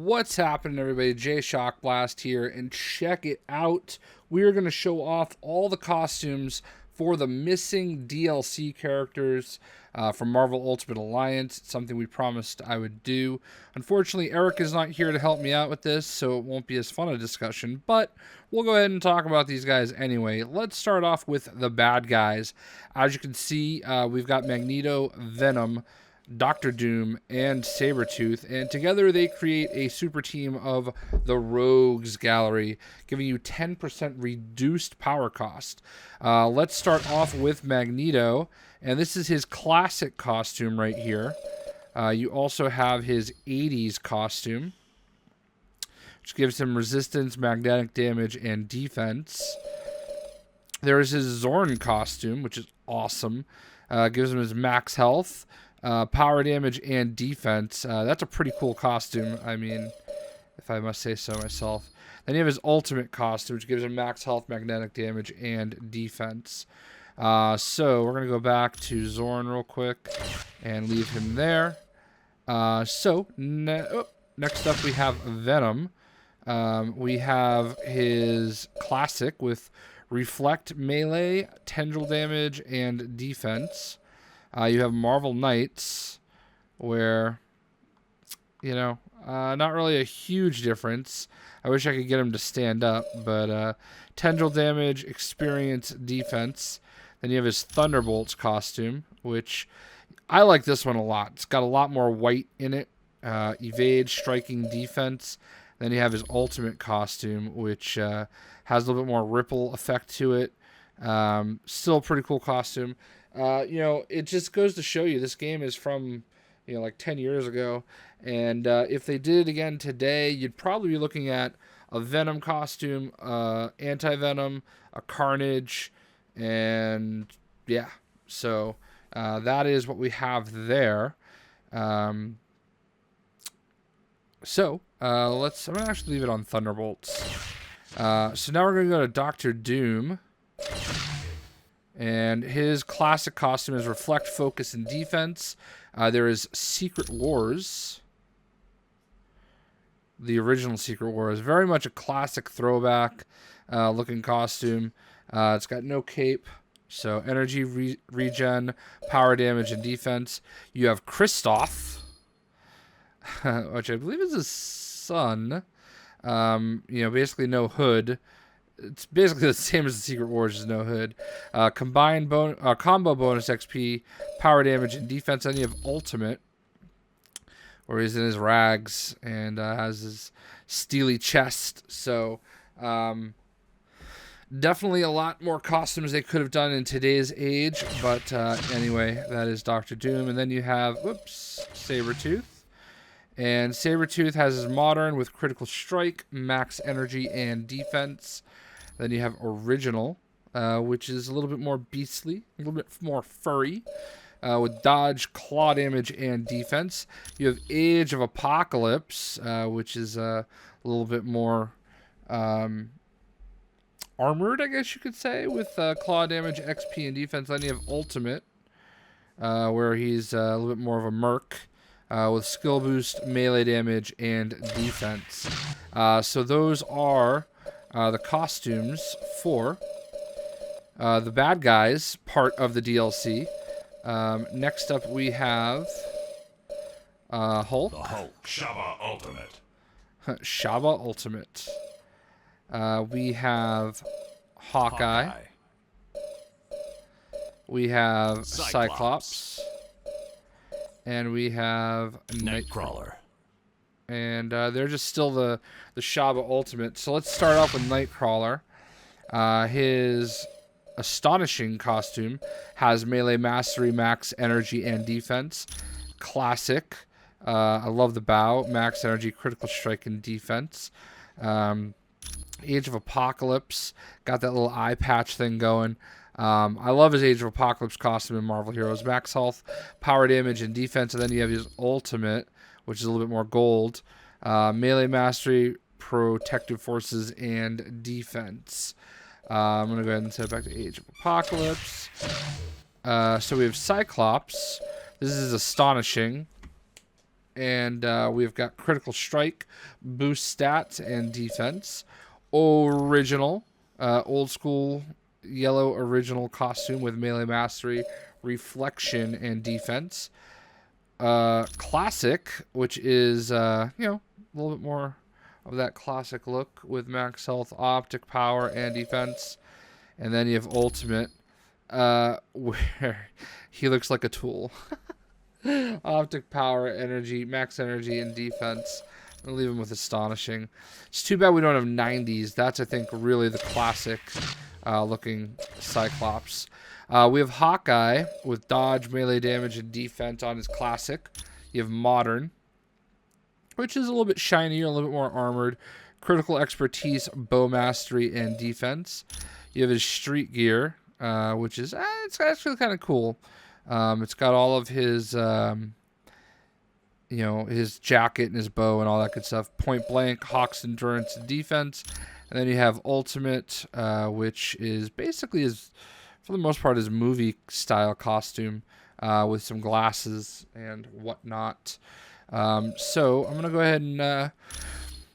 What's happening, everybody? Jay Shockblast here, and check it out. We're going to show off all the costumes for the missing DLC characters from Marvel Ultimate Alliance. It's something we promised I would do. Unfortunately, Eric is not here to help me out with this, so it won't be as fun a discussion, but we'll go ahead and talk about these guys anyway. Let's start off with the bad guys. As you can see, we've got Magneto, Venom, Doctor Doom, and Sabertooth, and together they create a super team of the Rogues Gallery, giving you 10% reduced power cost. Let's start off with Magneto, and this is his classic costume right here. You also have his 80s costume, which gives him resistance, magnetic damage, and defense. There is his Zorn costume, which is awesome. Gives him his max health, power damage, and defense. That's a pretty cool costume, I mean, if I must say so myself. Then you have his ultimate costume, which gives him max health, magnetic damage, and defense. So we're going to go back to Zorn real quick and leave him there. Next up we have Venom. We have his classic with reflect, melee, tendril damage, and defense. You have Marvel Knights, where, you know, not really a huge difference. I wish I could get him to stand up, but tendril damage, experience, defense. Then you have his Thunderbolts costume, which I like this one a lot. It's got a lot more white in it. Evade, striking, defense. Then you have his ultimate costume, which has a little bit more ripple effect to it. Still a pretty cool costume. You know, it just goes to show you this game is from, you know, like 10 years ago. And if they did it again today, you'd probably be looking at a Venom costume, Anti-Venom, a Carnage, and yeah. So that is what we have there. I'm going to actually leave it on Thunderbolts. So now we're going to go to Doctor Doom. And his classic costume is Reflect, Focus, and Defense. There is Secret Wars. The original Secret Wars. Very much a classic throwback looking costume. It's got no cape. So energy regen, power damage, and defense. You have Kristoff, which I believe is his son. You know, basically no hood. It's basically the same as the Secret Wars, just no hood. Combo bonus XP, power damage, and defense. Then you have Ultimate, where he's in his rags and has his steely chest. So, definitely a lot more costumes they could have done in today's age. But anyway, that is Doctor Doom. And then you have, Sabertooth. And Sabertooth has his modern with critical strike, max energy, and defense. Then you have Original, which is a little bit more beastly, a little bit more furry, with dodge, claw damage, and defense. You have Age of Apocalypse, which is a little bit more armored, I guess you could say, with claw damage, XP, and defense. Then you have Ultimate, where he's a little bit more of a merc. With skill boost, melee damage, and defense. So those are the costumes for the bad guys part of the DLC. Next up we have Hulk. The Hulk. Shaba Ultimate. Shaba Ultimate. We have Hawkeye. We have Cyclops. And we have Nightcrawler. And they're just still the Shaba Ultimate. So let's start off with Nightcrawler. His astonishing costume has melee mastery, max energy, and defense. Classic. I love the bow. Max energy, critical strike, and defense. Age of Apocalypse. Got that little eye patch thing going. I love his Age of Apocalypse costume in Marvel Heroes. Max health, power damage, and defense. And then you have his Ultimate, which is a little bit more gold. Melee mastery, protective forces, and defense. I'm going to go ahead and set it back to Age of Apocalypse. So we have Cyclops. This is astonishing. and we've got critical strike, boost stats and defense. Original, old school yellow original costume with melee mastery, reflection, and defense. Classic, which is a little bit more of that classic look with max health, optic power, and defense. And then you have ultimate, where he looks like a tool. Optic power, energy, max energy, and defense. I'll leave him with astonishing. It's too bad we don't have 90s. That's, I think, really the classic looking Cyclops. We have Hawkeye with dodge, melee damage, and defense on his classic. You have modern, which is a little bit shinier, a little bit more armored. Critical expertise, bow mastery, and defense. You have his street gear, which is it's actually kind of cool. It's got all of his, his jacket and his bow and all that good stuff. Point blank, Hawk's endurance and defense. And then you have ultimate, which is basically for the most part, his movie style costume with some glasses and whatnot. So I'm gonna go ahead and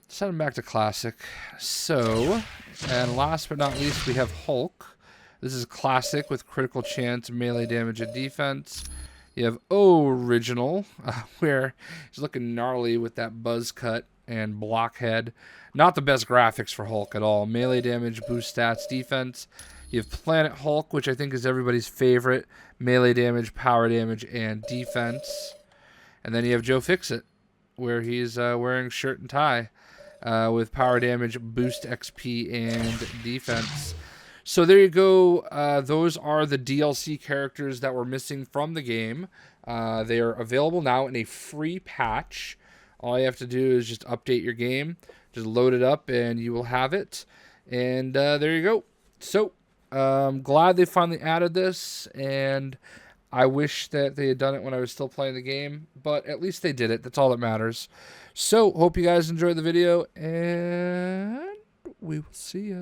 send him back to classic. So, and last but not least, we have Hulk. This is classic with critical chance, melee damage, and defense. You have original, where he's looking gnarly with that buzz cut and blockhead. Not the best graphics for Hulk at all. Melee damage, boost stats, defense. You have Planet Hulk, which I think is everybody's favorite. Melee damage, power damage, and defense. And then you have Joe Fixit, where he's wearing shirt and tie with power damage, boost XP, and defense. So there you go. Those are the DLC characters that were missing from the game. They are available now in a free patch. All you have to do is just update your game. Just load it up and you will have it. And there you go. So I'm glad they finally added this. And I wish that they had done it when I was still playing the game. But at least they did it. That's all that matters. So hope you guys enjoyed the video. And we will see ya.